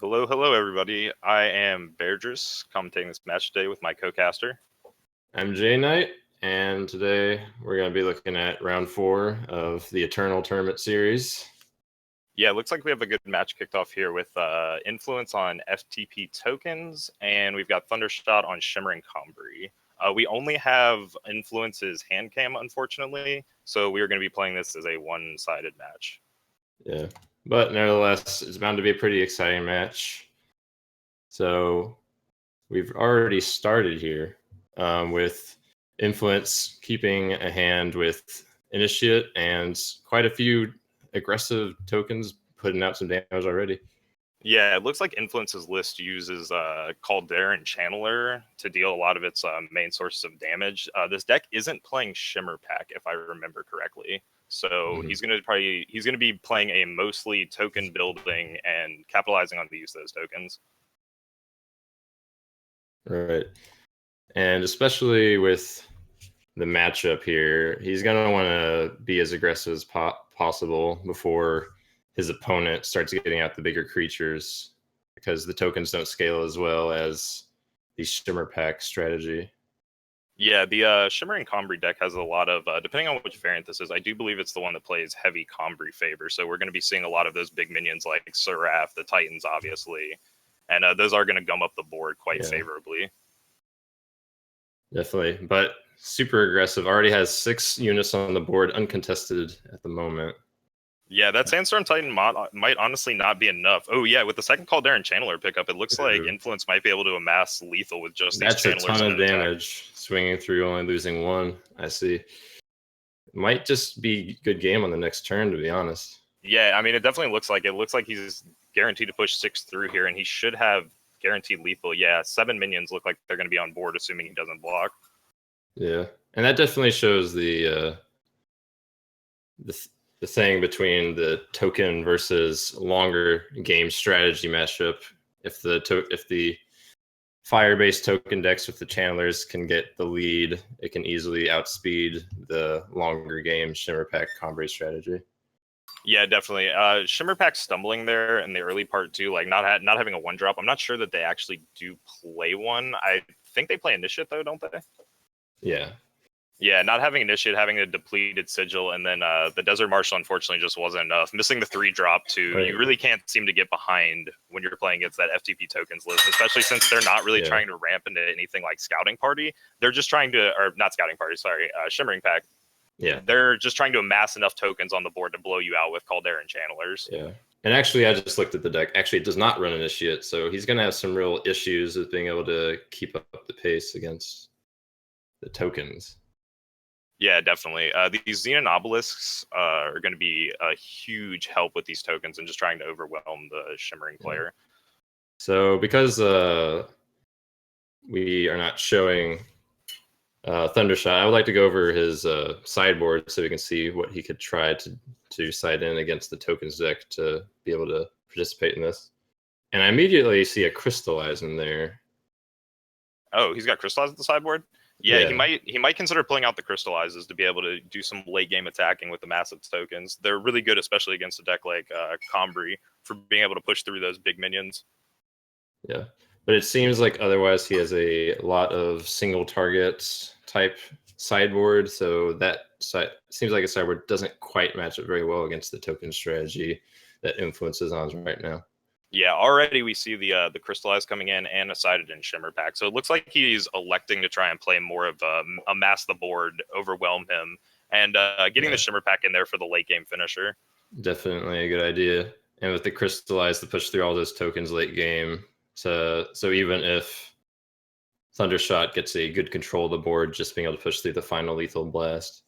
Hello, everybody. I am Bairdrus, commentating this match today with my co-caster. I'm JayNite, and today we're going to be looking at round 4 of the Eternal Tournament Series. Yeah, it looks like we have a good match kicked off here with Influence on FTP tokens, and we've got Thundershot on Shimmering Combrei. We only have Influence's hand cam, unfortunately, so we are going to be playing this as a one-sided match. Yeah, but nevertheless, it's bound to be a pretty exciting match. So we've already started here with Influence keeping a hand with Initiate and quite a few aggressive tokens putting out some damage already. Yeah, it looks like Influence's list uses Calderon Channeler to deal a lot of its main sources of damage. This deck isn't playing Shimmer Pack, if I remember correctly. So he's gonna be playing a mostly token building and capitalizing on the use of those tokens. Right. And especially with the matchup here, he's going to want to be as aggressive as possible before his opponent starts getting out the bigger creatures, because the tokens don't scale as well as the Shimmer Pack strategy. Yeah, the Shimmering Combrei deck has a lot of, depending on which variant this is, I do believe it's the one that plays heavy Combrei favor. So we're going to be seeing a lot of those big minions like Seraph, the Titans, obviously. And those are going to gum up the board quite favorably. Definitely, but super aggressive. Already has 6 units on the board, uncontested at the moment. Yeah, that Sandstorm Titan might honestly not be enough. Oh yeah, with the second Calderon Channeler pickup, it looks like Influence might be able to amass lethal with just these channelers. That's a ton of damage, swinging through, only losing 1. I see. Might just be good game on the next turn, to be honest. Yeah, I mean, it definitely looks like it. Looks like he's guaranteed to push 6 through here, and he should have guaranteed lethal. Yeah, 7 minions look like they're going to be on board, assuming he doesn't block. Yeah, and that definitely shows the thing between the token versus longer game strategy matchup. If the fire-based token decks with the channelers can get the lead, it can easily outspeed the longer game Shimmer Pack Combrei strategy. Yeah, definitely. Shimmer Pack stumbling there in the early part too, like not having a 1-drop. I'm not sure that they actually do play one. I think they play Initiate though, don't they? Yeah. Yeah, not having Initiate, having a depleted Sigil, and then the Desert Marshal unfortunately just wasn't enough. Missing the 3-drop too. Right. You really can't seem to get behind when you're playing against that FTP tokens list, especially since they're not really trying to ramp into anything like Scouting Party. They're just trying to, or not Scouting Party, sorry, Shimmering Pack. Yeah. They're just trying to amass enough tokens on the board to blow you out with Calderon Channelers. Yeah. And actually, I just looked at the deck. Actually, it does not run Initiate, so he's going to have some real issues with being able to keep up the pace against the tokens. Yeah, definitely. These Xenon Obelisks are going to be a huge help with these tokens and just trying to overwhelm the Shimmering player. So because we are not showing Thundershot, I would like to go over his sideboard so we can see what he could try to side in against the tokens deck to be able to participate in this. And I immediately see a Crystallize in there. Oh, he's got Crystallize at the sideboard? Yeah, he might consider pulling out the Crystallizes to be able to do some late game attacking with the massive tokens. They're really good, especially against a deck like Combrei, for being able to push through those big minions. Yeah, but it seems like otherwise he has a lot of single target type sideboard, so that seems like a sideboard doesn't quite match up very well against the token strategy that Influences on right now. Yeah, already we see the Crystallize coming in and a sided in Shimmer Pack. So it looks like he's electing to try and play more of amass the board, overwhelm him, and getting the Shimmer Pack in there for the late game finisher. Definitely a good idea. And with the Crystallize to push through all those tokens late game, so even if Thundershot gets a good control of the board, just being able to push through the final lethal blast.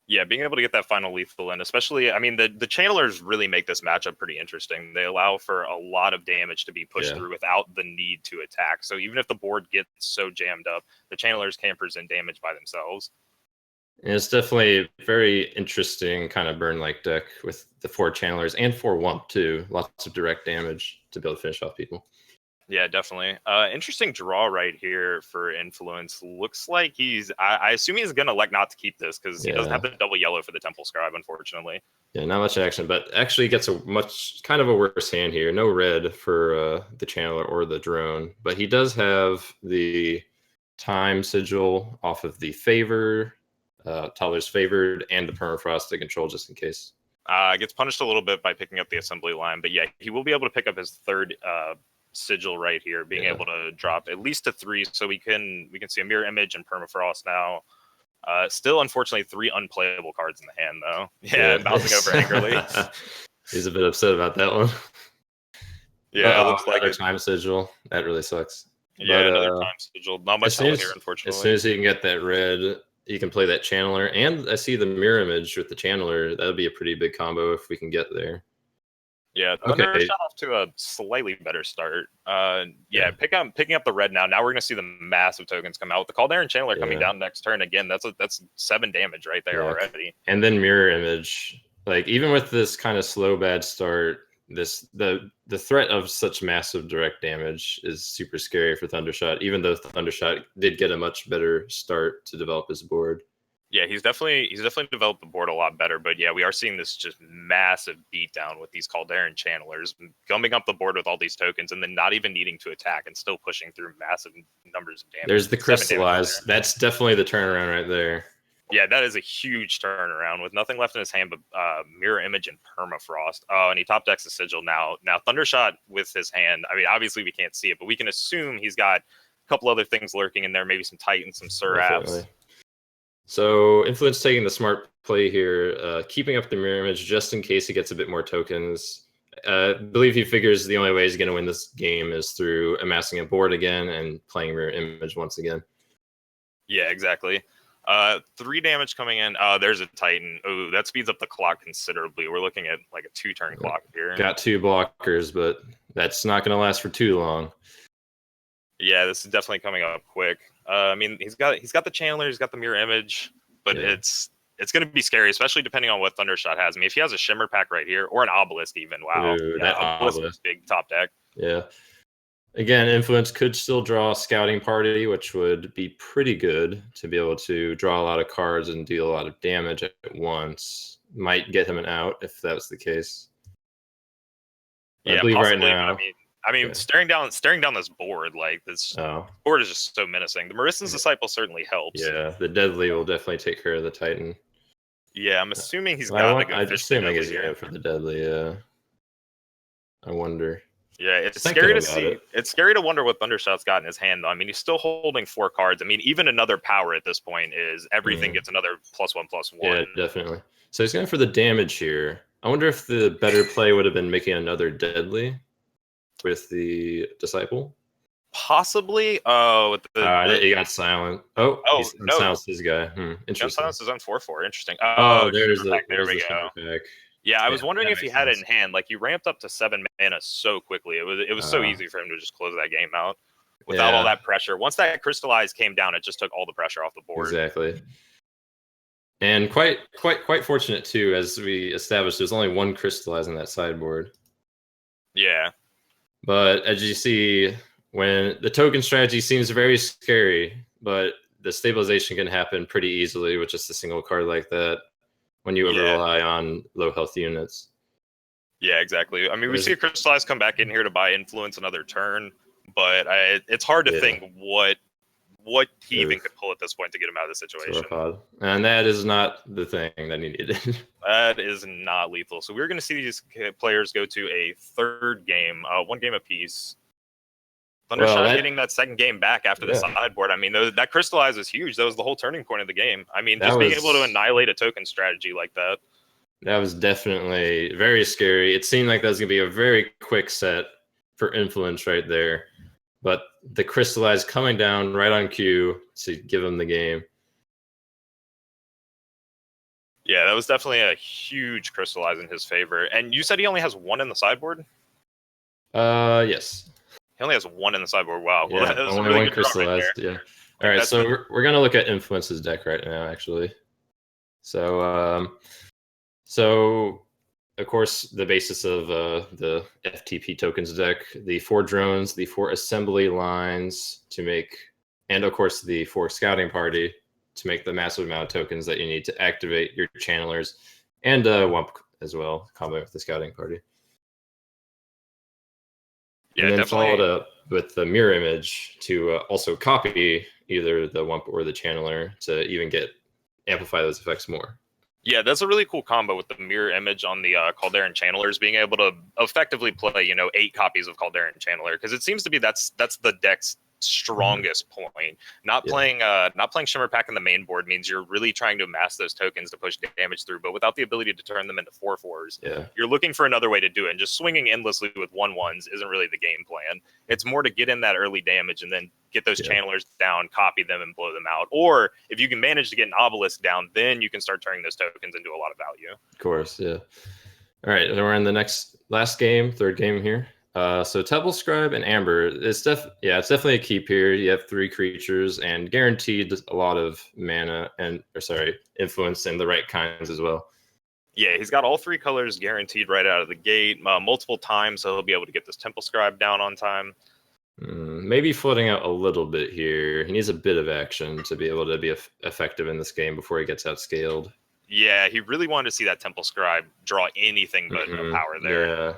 Yeah, being able to get that final lethal in, especially, I mean, the channelers really make this matchup pretty interesting. They allow for a lot of damage to be pushed through without the need to attack. So even if the board gets so jammed up, the channelers can present damage by themselves. And it's definitely a very interesting kind of burn-like deck with the 4 channelers and 4 Wump too. Lots of direct damage to be able to finish off people. Yeah, definitely. Interesting draw right here for Influence. Looks like I assume he's going to elect not to keep this because he doesn't have the double yellow for the Temple Scribe, unfortunately. Yeah, not much action, but actually gets a kind of a worse hand here. No red for the Channeler or the Drone, but he does have the time sigil off of the favor, Tyler's favored, and the permafrost to control just in case. Gets punished a little bit by picking up the assembly line, but yeah, he will be able to pick up his third sigil right here, being able to drop at least to 3, so we can see a mirror image and permafrost now. Still, unfortunately, 3 unplayable cards in the hand, though. Yeah, bouncing over angrily. He's a bit upset about that one. Yeah, it looks like another time sigil. That really sucks. Yeah, another time sigil. Not much help here, unfortunately. As soon as he can get that red, he can play that Channeler. And I see the mirror image with the Channeler. That would be a pretty big combo if we can get there. Yeah, Thundershot off to a slightly better start. Picking up the red now. Now we're going to see the massive tokens come out. With the Caldera Channeler coming down next turn again. That's 7 damage right there already. And then mirror image. Like, even with this kind of slow bad start, the threat of such massive direct damage is super scary for Thundershot, even though Thundershot did get a much better start to develop his board. Yeah, he's definitely developed the board a lot better, but yeah, we are seeing this just massive beatdown with these Caldera Channelers gumming up the board with all these tokens and then not even needing to attack and still pushing through massive numbers of damage. There's the Crystallize. That's definitely the turnaround right there. Yeah, that is a huge turnaround with nothing left in his hand but Mirror Image and Permafrost. Oh, and he top decks the Sigil now. Now, Thundershot with his hand, I mean, obviously we can't see it, but we can assume he's got a couple other things lurking in there, maybe some Titans, some Seraphs. So, Influence taking the smart play here, keeping up the Mirror Image just in case he gets a bit more tokens. I believe he figures the only way he's going to win this game is through amassing a board again and playing Mirror Image once again. Yeah, exactly. 3 damage coming in. There's a Titan. Oh, that speeds up the clock considerably. We're looking at like a 2-turn clock here. Got 2 blockers, but that's not going to last for too long. Yeah, this is definitely coming up quick. I mean, he's got the Channeler, he's got the Mirror Image, but it's going to be scary, especially depending on what Thundershot has. I mean, if he has a Shimmer Pack right here, or an Obelisk even, wow. Ooh, that Obelisk is big top deck. Yeah. Again, Influence could still draw a Scouting Party, which would be pretty good to be able to draw a lot of cards and deal a lot of damage at once. Might get him an out if that was the case. Yeah, I believe possibly, right now. I mean, staring down this board, like this board is just so menacing. The Marissan's Disciple certainly helps. Yeah, the Deadly will definitely take care of the Titan. Yeah, I'm assuming he's got to go I'm assuming he's going for the Deadly. Yeah, I wonder. Yeah, it's scary to see. It's scary to wonder what Thundershot's got in his hand, though. I mean, he's still holding 4 cards. I mean, even another power at this point is everything gets another +1/+1. Yeah, definitely. So he's going for the damage here. I wonder if the better play would have been making another Deadly with the Disciple. Possibly. He got silent. He silenced his guy. Interesting. Silence is on 4/4. Interesting. There's the there we go. Pack. Yeah, I was wondering if he had it in hand. Like, he ramped up to 7 mana so quickly. It was so easy for him to just close that game out without all that pressure. Once that Crystallize came down, it just took all the pressure off the board. Exactly. And quite fortunate too, as we established, there's only 1 Crystallize on that sideboard. Yeah. But as you see, when the token strategy seems very scary, but the stabilization can happen pretty easily with just a single card like that when you over rely on low health units. Yeah, exactly. I mean, we see a Crystallize come back in here to buy Influence another turn, but it's hard to think what he even could pull at this point to get him out of the situation. And that is not the thing that he needed. That is not lethal. So we're going to see these players go to a 3rd game, 1 game apiece. Thundershot getting that 2nd game back after the sideboard. I mean, that Crystallize was huge. That was the whole turning point of the game. I mean, just being able to annihilate a token strategy like that. That was definitely very scary. It seemed like that was going to be a very quick set for Influence right there. But the Crystallize coming down right on cue to give him the game. Yeah, that was definitely a huge Crystallize in his favor. And you said he only has 1 in the sideboard? Yes. He only has 1 in the sideboard. Wow. Yeah, well, that was only really 1 Crystallized. Right All right, so we're going to look at Influence's deck right now, actually. So of course, the basis of the FTP tokens deck, the 4 drones, the 4 assembly lines to make, and of course the 4 scouting party to make the massive amount of tokens that you need to activate your channelers, and Wump as well, combo with the scouting party. Yeah, and then definitely. followed up with the mirror image to also copy either the Wump or the channeler to even amplify those effects more. Yeah, that's a really cool combo with the mirror image on the Calderan Channelers being able to effectively play, 8 copies of Calderan Channeler, because it seems to be that's the deck's strongest point. Not playing Shimmer Pack in the main board means you're really trying to amass those tokens to push damage through, but without the ability to turn them into 4/4s, you're looking for another way to do it. And just swinging endlessly with 1/1s isn't really the game plan. It's more to get in that early damage and then get those channelers down, copy them, and blow them out. Or if you can manage to get an obelisk down, then you can start turning those tokens into a lot of value. Of course, yeah. All right, we're in the last game, third game here. So Temple Scribe and Amber, it's definitely a keep here. You have 3 creatures and guaranteed a lot of mana influence and the right kinds as well. Yeah, he's got all 3 colors guaranteed right out of the gate, multiple times, so he'll be able to get this Temple Scribe down on time. Maybe floating out a little bit here. He needs a bit of action to be able to be effective in this game before he gets outscaled. Yeah, he really wanted to see that Temple Scribe draw anything but a power there. Yeah.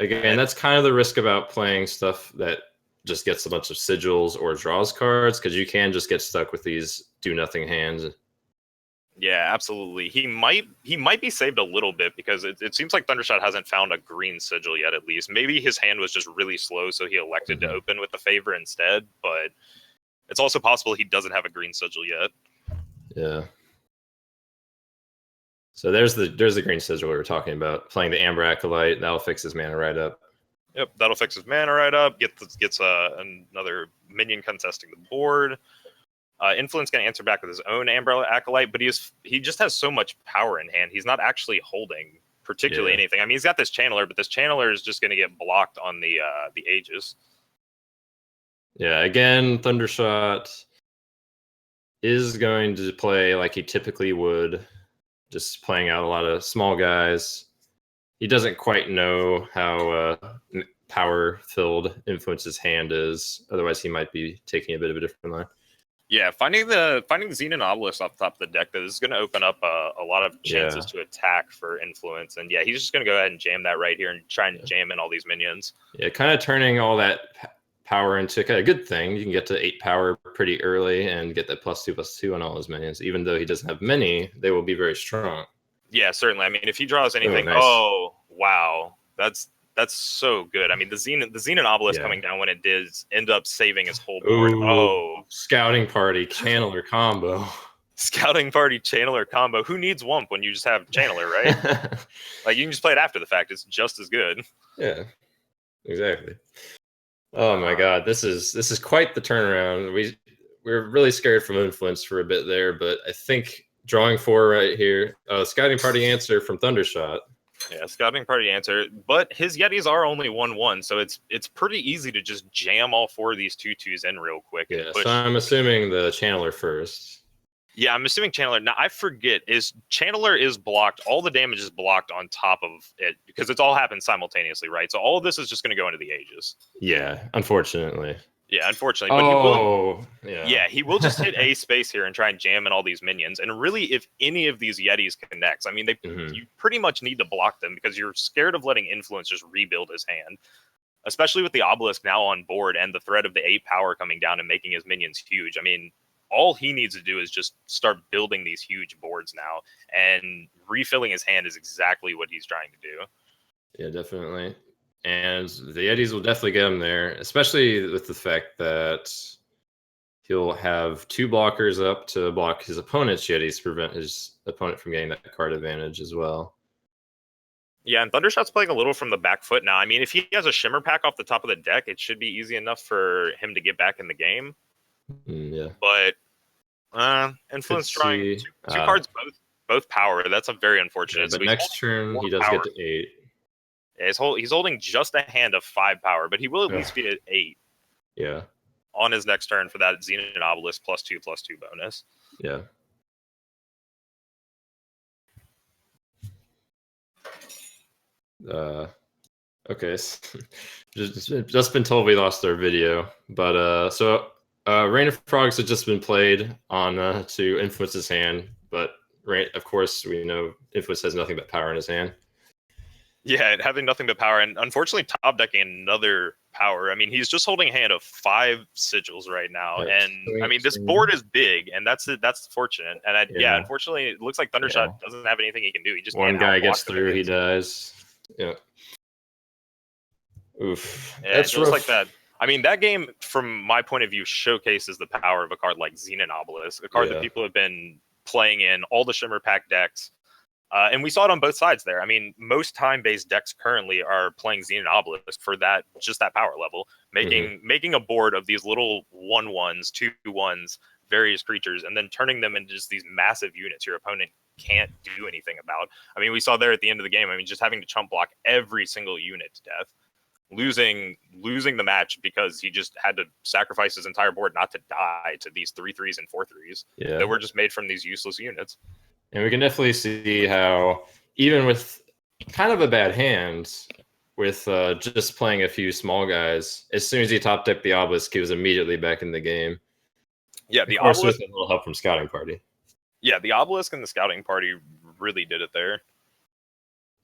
Again, that's kind of the risk about playing stuff that just gets a bunch of sigils or draws cards, because you can just get stuck with these do-nothing hands. Yeah, absolutely. He might be saved a little bit because it seems like Thundershot hasn't found a green sigil yet, at least. Maybe his hand was just really slow, so he elected to open with the favor instead, but it's also possible he doesn't have a green sigil yet. Yeah. So there's the green sigil we were talking about. Playing the Amber Acolyte, that'll fix his mana right up. Yep, that'll fix his mana right up. Gets another minion contesting the board. Influence can answer back with his own Amber Acolyte, but he just has so much power in hand. He's not actually holding particularly anything. I mean, he's got this Channeler, but this Channeler is just going to get blocked on the Aegis. Yeah, again, Thundershot is going to play like he typically would, just playing out a lot of small guys. He doesn't quite know how power-filled Influence's hand is. Otherwise, he might be taking a bit of a different line. Yeah, finding the Xenon Obelisk off the top of the deck, that is going to open up a lot of chances to attack for Influence. And yeah, he's just going to go ahead and jam that right here and try and jam in all these minions. Yeah, kind of turning all that power into a good thing. You can get to 8 power pretty early and get that +2/+2 on all his minions. Even though he doesn't have many, they will be very strong. Yeah, certainly. I mean, if he draws anything, nice. Oh wow, that's so good. I mean, the Xenon Obelisk coming down when it did end up saving his whole board. Ooh, Scouting Party Channeler combo. Scouting Party Channeler combo. Who needs Wump when you just have Channeler, right? Like, you can just play it after the fact. It's just as good. Yeah, exactly. Oh my god, this is quite the turnaround. We're really scared from Influence for a bit there, but I think drawing 4 right here. Scouting Party answer from Thundershot. Yeah, Scouting Party answer, but his Yetis are only 1/1, so it's pretty easy to just jam all 4 of these 2/2s in real quick. Yeah, so I'm assuming the Channeler first. Yeah, I'm assuming Channeler. Now, I forget, Channeler is blocked. All the damage is blocked on top of it because it's all happened simultaneously, right? So all of this is just going to go into the Aegis. Yeah, unfortunately. Yeah, unfortunately. But he will just hit a space here and try and jam in all these minions. And really, if any of these Yetis connects, I mean, you pretty much need to block them because you're scared of letting Influence just rebuild his hand, especially with the Obelisk now on board and the threat of the 8 power coming down and making his minions huge. I mean, all he needs to do is just start building these huge boards now, and refilling his hand is exactly what he's trying to do. Yeah, definitely. And the Yetis will definitely get him there, especially with the fact that he'll have 2 blockers up to block his opponent's Yetis to prevent his opponent from getting that card advantage as well. Yeah, and Thundershot's playing a little from the back foot now. I mean, if he has a Shimmer Pack off the top of the deck, it should be easy enough for him to get back in the game. Yeah. But Influence drawing 2 cards, both power. That's a very unfortunate. Yeah, but next turn, he does get to 8. Yeah, he's holding just a hand of 5 power, but he will at least be at 8. Yeah. On his next turn for that Xenon Obelisk +2/+2 bonus. Yeah. Okay, just been told we lost our video, but Rain of Frogs had just been played on to Influence's hand, but of course we know Influence has nothing but power in his hand. Yeah, having nothing but power, and unfortunately top decking another power. I mean, he's just holding a hand of 5 sigils right now, and I mean this board is big, and that's fortunate. And unfortunately, it looks like Thundershot doesn't have anything he can do. He just one can't guy outblock gets the through, minions. he dies. Yeah. Oof. Yeah, That's just rough. like that. I mean, that game, from my point of view, showcases the power of a card like Xenon Obelisk, a card that people have been playing in all the Shimmer Pack decks. And we saw it on both sides there. I mean, most time-based decks currently are playing Xenon Obelisk for just that power level, making a board of these little 1/1s, 2/1s, various creatures, and then turning them into just these massive units your opponent can't do anything about. I mean, we saw there at the end of the game, I mean, just having to chump block every single unit to death, losing the match because he just had to sacrifice his entire board not to die to these 3/3s and 4/3s that were just made from these useless units. And we can definitely see how, even with kind of a bad hand, with just playing a few small guys, as soon as he top decked the Obelisk, he was immediately back in the game. Yeah, the Obelisk, with a little help from Scouting Party. Yeah, the Obelisk and the Scouting Party really did it there.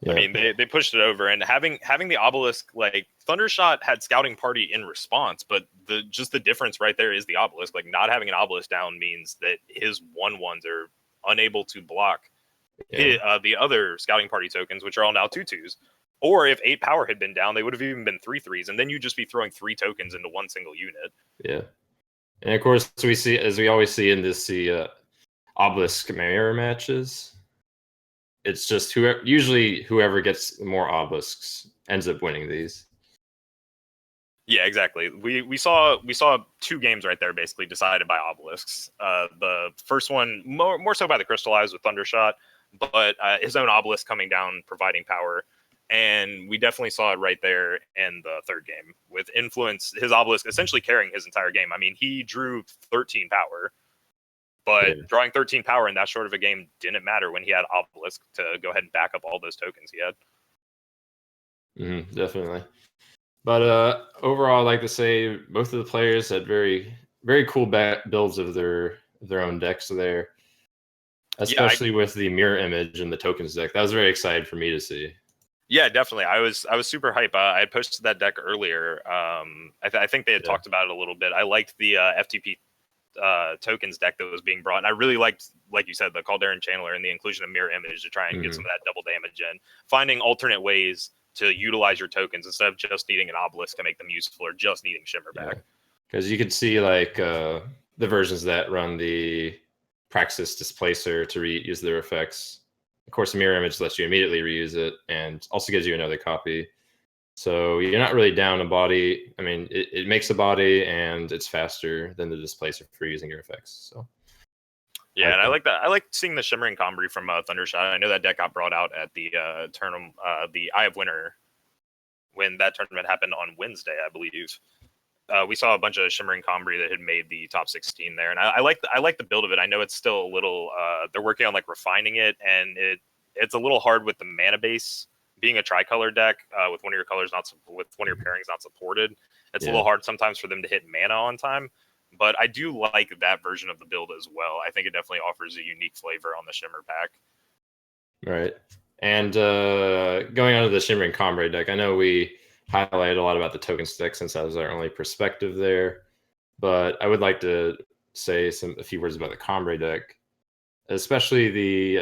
Yeah. I mean, they pushed it over, and having the Obelisk, like Thundershot had Scouting Party in response, but the difference right there is the Obelisk. Like, not having an Obelisk down means that his 1/1s are unable to block the other Scouting Party tokens, which are all now 2/2s. Or if 8 power had been down, they would have even been 3/3s, and then you'd just be throwing 3 tokens into one single unit. Yeah, and of course we see, as we always see in this, Obelisk mirror matches. It's just usually whoever gets more Obelisks ends up winning these. Yeah, exactly. We saw 2 games right there basically decided by Obelisks. The first one more so by the Crystallized with Thundershot, but his own Obelisk coming down providing power. And we definitely saw it right there in the third game with Influence, his Obelisk essentially carrying his entire game. I mean, he drew 13 power, but drawing 13 power in that short of a game didn't matter when he had Obelisk to go ahead and back up all those tokens he had. Definitely. But overall, I'd like to say both of the players had very, very cool builds of their own decks there, especially with the mirror image and the tokens deck. That was very exciting for me to see. Yeah, definitely. I was super hype. I had posted that deck earlier. I think they had talked about it a little bit. I liked the FTP tokens deck that was being brought, and I really liked, like you said, the Caldera Channeler and the inclusion of mirror image to try and get some of that double damage in. Finding alternate ways to utilize your tokens instead of just needing an Obelisk to make them useful or just needing Shimmer back. Because you could see like the versions that run the Praxis Displacer to reuse their effects. Of course, mirror image lets you immediately reuse it and also gives you another copy. So you're not really down a body. I mean, it makes a body and it's faster than the Displacer for using your effects. So yeah, and I like that. I like seeing the Shimmering Combrei from Thundershot. I know that deck got brought out at the tournament, the Eye of Winter, when that tournament happened on Wednesday, I believe. We saw a bunch of Shimmering Combrei that had made the top 16 there, and I like the build of it. I know it's still a little. They're working on like refining it, and it's a little hard with the mana base being a tricolor deck with one of your colors with one of your pairings not supported. It's a little hard sometimes for them to hit mana on time. But I do like that version of the build as well. I think it definitely offers a unique flavor on the Shimmer pack. Right. And going on to the Shimmering Combrei deck, I know we highlighted a lot about the token deck since that was our only perspective there. But I would like to say a few words about the Combrei deck, especially the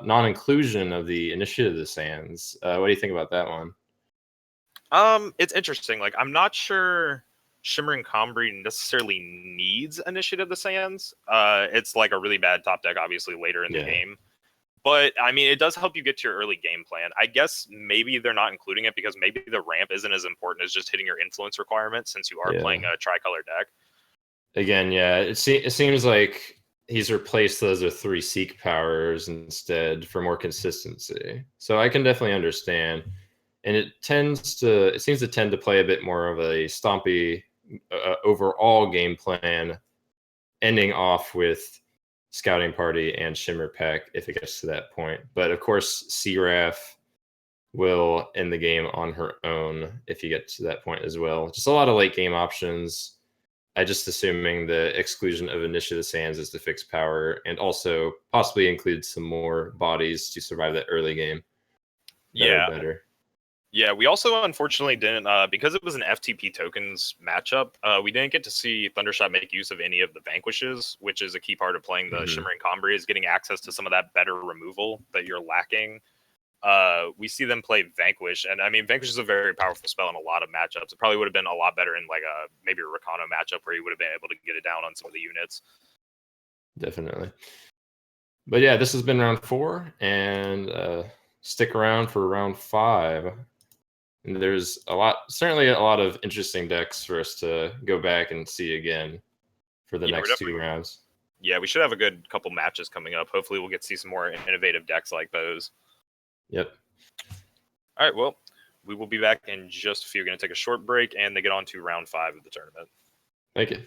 non-inclusion of the Initiative of the Sands. What do you think about that one? It's interesting. Like, I'm not sure Shimmering Combrei necessarily needs Initiative of the Sands. It's like a really bad top deck, obviously, later in the game. But, I mean, it does help you get to your early game plan. I guess maybe they're not including it because maybe the ramp isn't as important as just hitting your influence requirements since you are playing a tricolor deck. Again, it seems like he's replaced those with 3 Seek powers instead for more consistency. So I can definitely understand. And it seems to tend to play a bit more of a stompy overall game plan, ending off with Scouting Party and Shimmer Pack if it gets to that point. But of course, CRAF will end the game on her own if you get to that point as well. Just a lot of late game options. I just assuming the exclusion of Initiative of the Sands is to fix power and also possibly include some more bodies to survive that early game. Better. Yeah, we also unfortunately didn't, because it was an FTP tokens matchup, we didn't get to see Thundershot make use of any of the Vanquishes, which is a key part of playing the Shimmering Combrei, is getting access to some of that better removal that you're lacking. We see them play Vanquish, and I mean, Vanquish is a very powerful spell in a lot of matchups. It probably would have been a lot better in like maybe a Rakano matchup where he would have been able to get it down on some of the units. Definitely. But yeah, this has been round 4, and stick around for round 5. And there's certainly a lot of interesting decks for us to go back and see again for the next 2 rounds. Yeah, we should have a good couple matches coming up. Hopefully we'll get to see some more innovative decks like those. Yep. All right, well, we will be back in just a few. We're going to take a short break and then get on to round 5 of the tournament. Thank you.